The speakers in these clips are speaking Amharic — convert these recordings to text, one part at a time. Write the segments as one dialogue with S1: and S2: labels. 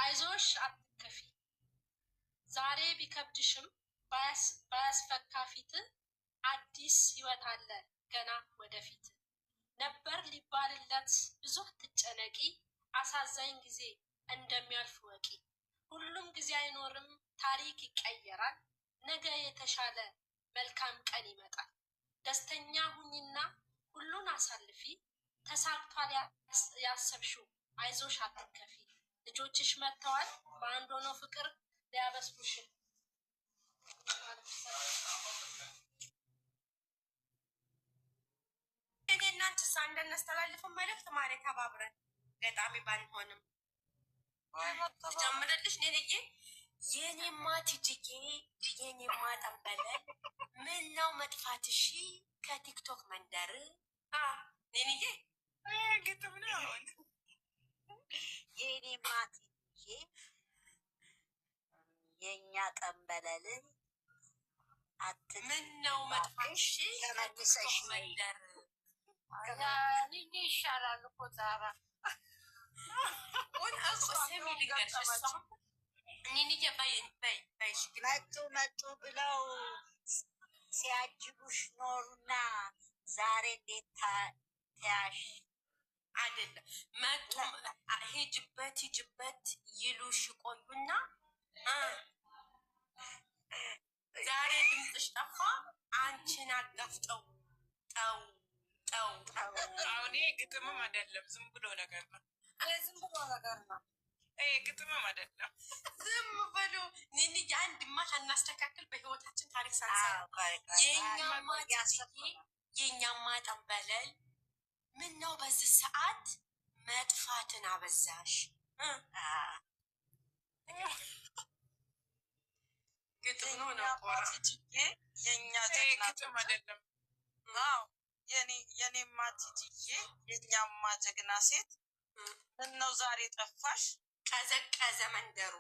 S1: አይዞሽ አትከፊ ዛሬ ቢከብድሽም ባያስፈካ ፊት አዲስ ህይወት አለ ገና ወደፊት ነበር ሊባልለት ብዙ አትጨነቂ አሳዛኝ ጊዜ እንደሚያልፍ ወቂ ሁሉም ጊዜ አይኖርም ታሪክ ይቀየራል ነገ የተሻለ መልካም ቀን ይመጣል ደስተኛ ሁኚና ሁሉን አሳልፊ ተሳክቷል ያሰብሽው አይዞሽ አትከፊ ልጆችሽ መጥተዋል በአንድ ሆኖ ፍቅር ሊያበስሉሽ
S2: እኔ እናንተ ሳንደነስተላልፈው መልእክት ማለት ተባብረን ገጣሚ ባንሆንም ጀምረልሽ ነኝ የኔማ ትጅጌ የኔማ ጠንበለል ምን ነው መጥፋትሽ ከቲክቶክ መንደር ነኝ ግጥም ነው
S3: የኔማ ትጅጌ የኛ ጠንበለል
S2: ምን ነው መጥፋትሽ ከቲክቶክ መንደር
S1: ልጅ ይሻላል እኮ ዛራ
S3: መጡ ብለው ሲያጅቡሽ ኖሩና ዛሬ እንዴት ታያሽ
S2: አይደለም መጡ ሂጅበት ይሉሽ ቆዩና ዛሬ ድምፅሽ ጠፋ አንቺን አጋፍጠው ጠው
S4: አሁን ግጥምም አይደለም ዝም ብሎ ነገር ነው ግጥምም አይደለም
S2: ዝም ብሎ ንንዬ አንድማ ሳናስተካክል በህይወታችን ታሪክ ሳንሰራ የኛማ ጠንበለል ምን ነው በዚህ ሰዓት መጥፋትን አበዛሽ ግጥም ነው
S4: የኛ ግጥም አይደለም የኔማ ትጅዬ የኛማ ጀግና ሴት ምነው ዛሬ ጠፋሽ
S2: ቀዘቀዘ መንደሩ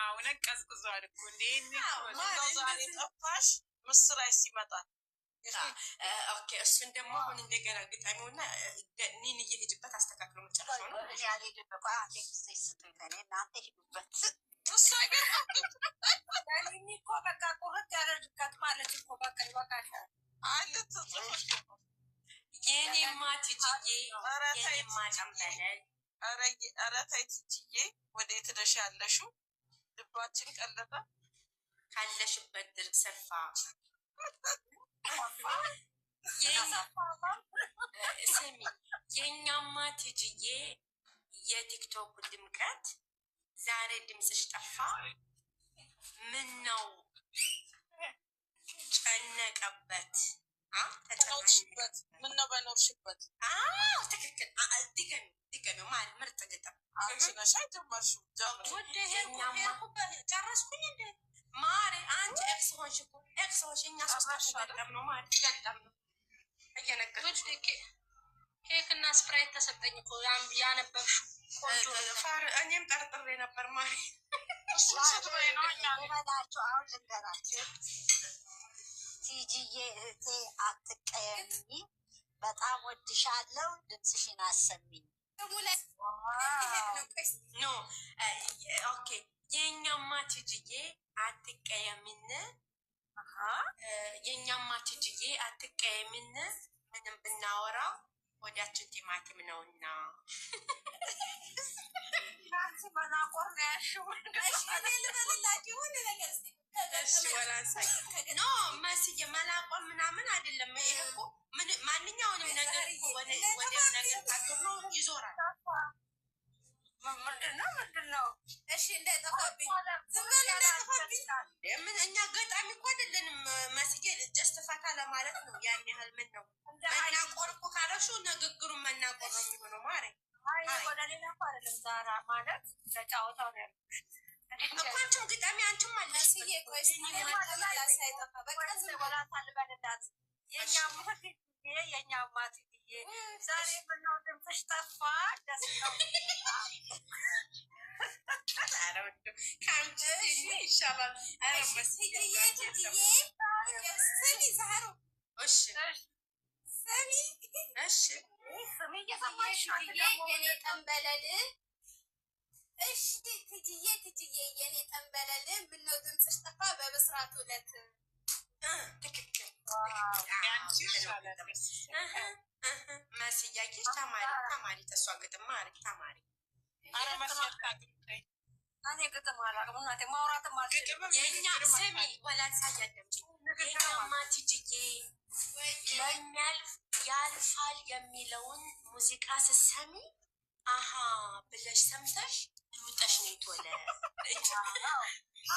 S4: እውነት ቀዝቅዟል እኮ ምነው ዛሬ ጠፋሽ ምስራች ሲመጣል
S2: ኦኬ እሱን ደግሞ አሁን እንደገና ግጣሚውና ኒን እየሄድበት አስተካክሎ መጨረሻው ነው
S3: እናንተ ሂዱበት
S1: እኮ በቃ ቁርጥ ያደርግበት ማለት እኮ በቃ ይበቃሻል
S2: የኔማ ትጅዬ የኔማ ጠንበለል
S4: ኧረ ተይ ትጅዬ ወዴት ሄደሽ ያለሽው ልባችን ቀለጠ
S2: ካለሽበት ድርቅ ሰፋ ስሚ የኛማ ትጅዬ የቲክቶክ ድምቀት ዛሬ ድምፅሽ ጠፋ ምን ነው ጨነቀበት
S4: ተጨነቅበት ምን ነው በኖርሽበት
S2: ትክክል ድገሚ ማለት ምርጥ ግጥም
S4: አንቺ ነሽ ጀመርሽው
S2: ጨረስኩኝ እንደ ማሪ አንቺ ኤክስ ሆንሽ እኮ ኤክስ ሆንሽ እኛ ሶስታችን ገጠም ነው ማለት ገጠም ነው እየነገርኩሽ
S1: ኬክ እና ስፕራይት ተሰጠኝ እኮ ያነበብሽው ቆንጆ
S2: እኔም ጠርጥሬ ነበር ማሪ
S3: በላቸው አሁን ልንገራቸው ቲጂዬ እህቴ አትቀየሚ በጣም ወድሻለሁ ድምፅሽን አሰሚኝ
S2: ኖ ኦኬ የኛማ ትጅዬ አትቀየሚን የኛማ ትጅዬ አትቀየሚን ምንም ብናወራ ወዲያችን ቲማቲም ነውና
S1: ናንሲ መናቆር ነው ያልሽው
S2: ልበልላችሁ ሆነ ነገር ኖ መስዬ መላቆም ምናምን አይደለም ይሄ እኮ ማንኛውንም ነገር ወደ ነገር ታገር ነው ይዞራል
S1: ምንድነው እሺ እንዳይጠፋብኝ
S2: ምን እኛ ገጣሚ እኮ አይደለንም መስዬ ጀስት ፈታ ለማለት ነው ያን ያህል ምን ነው መናቆር እኮ ካለሹ ንግግሩን መናቆር ነው የሚሆነው ማረ
S1: ወደ ሌላ እኮ አይደለም ዛራ ማለት ለጫወታው ነው ያልኩሽ
S2: እኮ አንቺም ግጣሚ አንቺም አለሽ
S1: ሳይጠፋ በቃ ዝም ብላ ታልበልላት የኛማ ትጅዬ ዛሬ ምነው ድምፅሽ ጠፋ ደስ ነው
S2: ከአንቺ ይሻላል
S3: ስሚ ዛሩ
S2: እሺ
S3: ስሚ
S2: እሺ
S3: ስሚ እየሰማሽ
S2: የኔ ጠንበለል እሺ ትጅዬ የኔ ጠንበለል ምነው ድምፅሽ ጠፋ በብስራት ዕለት ትክክል መስያየሽ ተማሪ ተሷ ግጥም ማሪ ተማሪ
S4: አረ መስያታ ግጥም
S3: እኔ ግጥም አላውቅም እናቴ ማውራትም አልችልም
S2: የኛ ስሚ ወላንሳ ያደምጪ የኛማ ትጅዬ ለሚያልፍ ያልፋል የሚለውን ሙዚቃ ስትሰሚ አሃ ብለሽ ሰምተሽ ሩጠሽ ነው የተወለ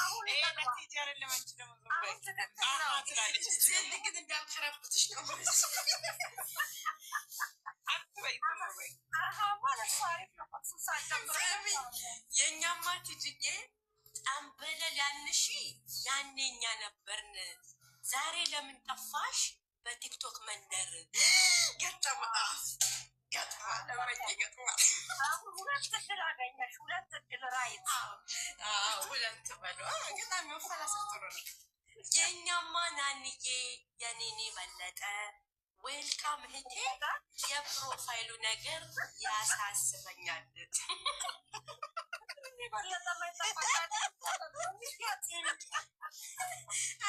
S3: አሁን
S4: ነቲጀር ለማንቺ ደግሞ ትላለች
S2: ግን እንዳልከረብትሽ ነው የእኛማ ትጅዬ ጠንበለል ያንሺ ያኔ እኛ ነበርን ዛሬ ለምን ጠፋሽ በቲክቶክ መንደር ገጠማ
S3: ሁለት እድል አገኘሽ ሁለት እድል ራይት
S2: ሁለት በሉ በጣም መፈላሰፍ ጥሩ ነው የእኛማ ናንዬ የኔኔ በለጠ ዌልካም እህቴ የፕሮፋይሉ ነገር ያሳስበኛል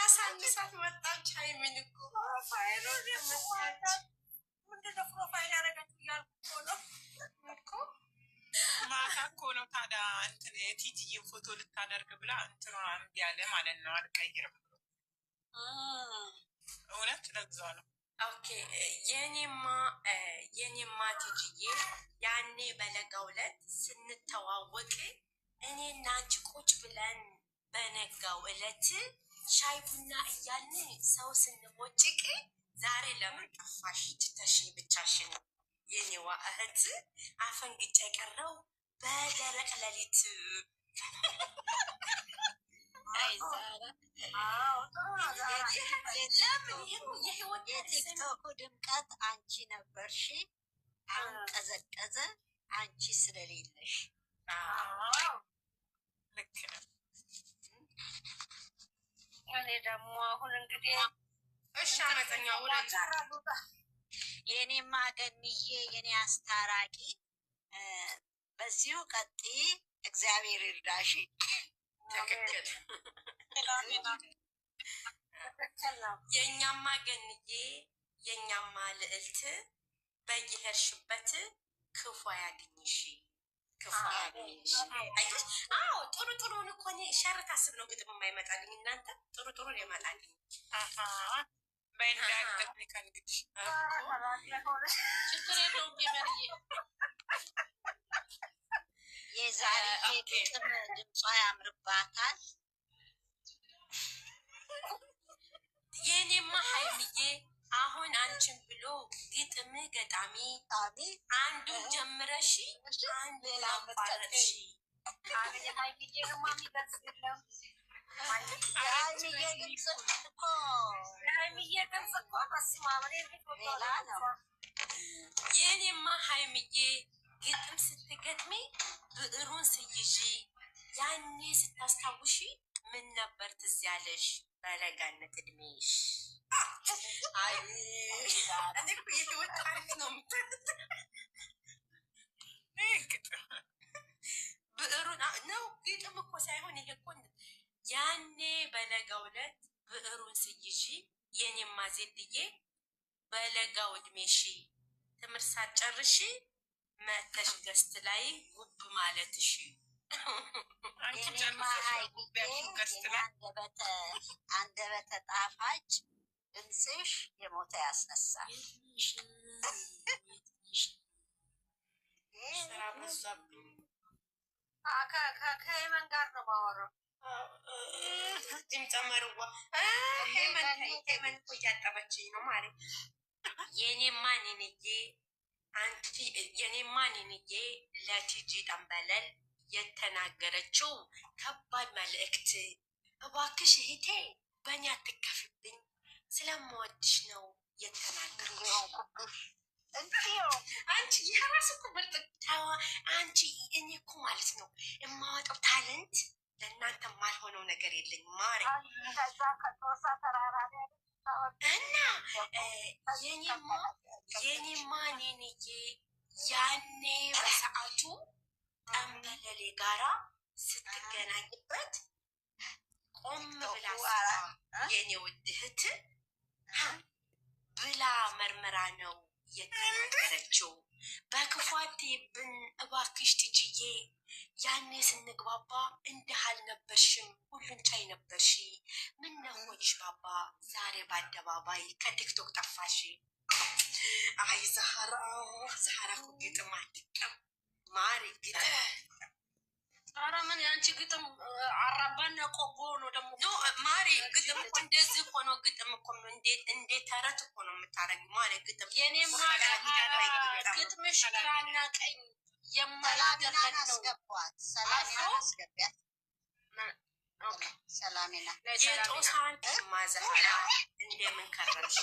S2: አሳንሳት መጣች ሃይሚን እኮ ፕሮፋይሉ ምንድነው ፕሮፋይል ያደረገችው እያልኩ ነው እኮ
S4: ማታ እኮ ነው ታዲያ እንትን የቲጂዬን ፎቶ ልታደርግ ብላ እንትኗ እምቢ አለ ማለት ነው አልቀይርም እውነት ለዛ ነው
S2: ኦኬ የኔማ ትጅዬ ያኔ በለጋው ዕለት ስንተዋወቅ እኔና አንቺ ቁጭ ብለን በነጋው ዕለት ሻይ ቡና እያልን ሰው ስንቦጭቅ ዛሬ ለምን ጠፋሽ ትተሽ ብቻሽን የኔዋ እህት አፈንግጬ ቀረው በደረቅ ሌሊት
S3: የቲክቶኩ ድምቀት አንቺ ነበርሽ አሁን ቀዘቀዘ አንቺ ስለሌለሽ
S4: ልክ ነው
S3: እኔ ደግሞ አሁን እንግዲህ
S2: እሺ አመፀኛ ሁለት
S3: የኔማ ገንዬ የኔ አስታራቂ በዚሁ ቀጥ እግዚአብሔር ይርዳሽ
S2: ትክክል የኛማ ገንዬ የኛማ ልዕልት በየሄድሽበት ክፉ ያገኝሽ አይቶሽ አዎ ጥሩ ጥሩን እኮ እኔ ሸር ታስብ ነው ግጥም የማይመጣልኝ እናንተ ጥሩ ጥሩን የመጣልኝ
S4: በእንዳገጥሚካ እንግዲህ
S1: ችግር የለውም ጌመርዬ
S3: የዛሬ ግጥም ድምጿ ያምርባታል
S2: የኔማ ሃይሚዬ አሁን አንቺን ብሎ ግጥም ገጣሚ አንዱን ጀምረሽ አንዱ ላምባረሽ የኔማ ሃይሚዬ ግጥም ስትገጥሚ ብዕሩን ስይዢ ያኔ ስታስታውሺ ምን ነበር ትዝ ያለሽ በለጋነት እድሜሽ አይ እኔ እኮ የህይወት ታሪክ ነው ብዕሩን ነው ግጥም እኮ ሳይሆን ይሄ እኮ ያኔ በለጋው ዕለት ብዕሩን ስይዢ የኔማ ዜድዬ በለጋው እድሜሽ ትምህርት ሳትጨርሺ መተሽ ገስት ላይ ጉብ ማለትሽ
S3: አንደበተ ጣፋጭ ድምፅሽ የሞተ ያስነሳል ከየመን ጋር ነው ማወራው
S2: ጨመርዋ ሄመን እኮ እያጠበችኝ ነው ማለት የኔማ ኔንዬ ለቲጂ ጠንበለል የተናገረችው ከባድ መልእክት እባክሽ እህቴ በእኔ አትከፍብኝ ስለምወድሽ ነው የተናገርኩሽ አንቺ የራስ እኮ ምርጥ አንቺ እኔ እኮ ማለት ነው የማወጣው ታለንት ለእናንተ ማልሆነው ነገር የለኝ ማሪ እና የኔማ ኔንዬ ያኔ በሰዓቱ ጠንበለሌ ጋራ ስትገናኝበት ቆም ብላ የኔ ውድ እህት ብላ መርመራ ነው የተናገረችው። በክፏቴ ብን እባክሽ ትጅዬ ያኔ ስንግባባ እንደህ አልነበርሽም፣ ሁሉን ቻይ ነበርሽ። ምን ነሆንሽ ባባ ዛሬ በአደባባይ ከቲክቶክ ጠፋሽ? አይ ዛህራ እኮ ግጥም አትቀም ማሪ ግጥም
S1: ኧረ ምን ያንቺ ግጥም አራባና ቆቦ ነው ደግሞ።
S2: ኖ ማሪ ግጥም እኮ እንደዚህ እኮ ነው። ግጥም እኮ እንዴት ተረት እኮ ነው የምታረጊው ማለት ግጥም።
S1: የኔማ ግጥምሽ ግራና ቀኝ የማላገፈት ነው።
S5: ሰላሜና
S2: የጦሳን ማዘህራ እንደምን ከረምሽ?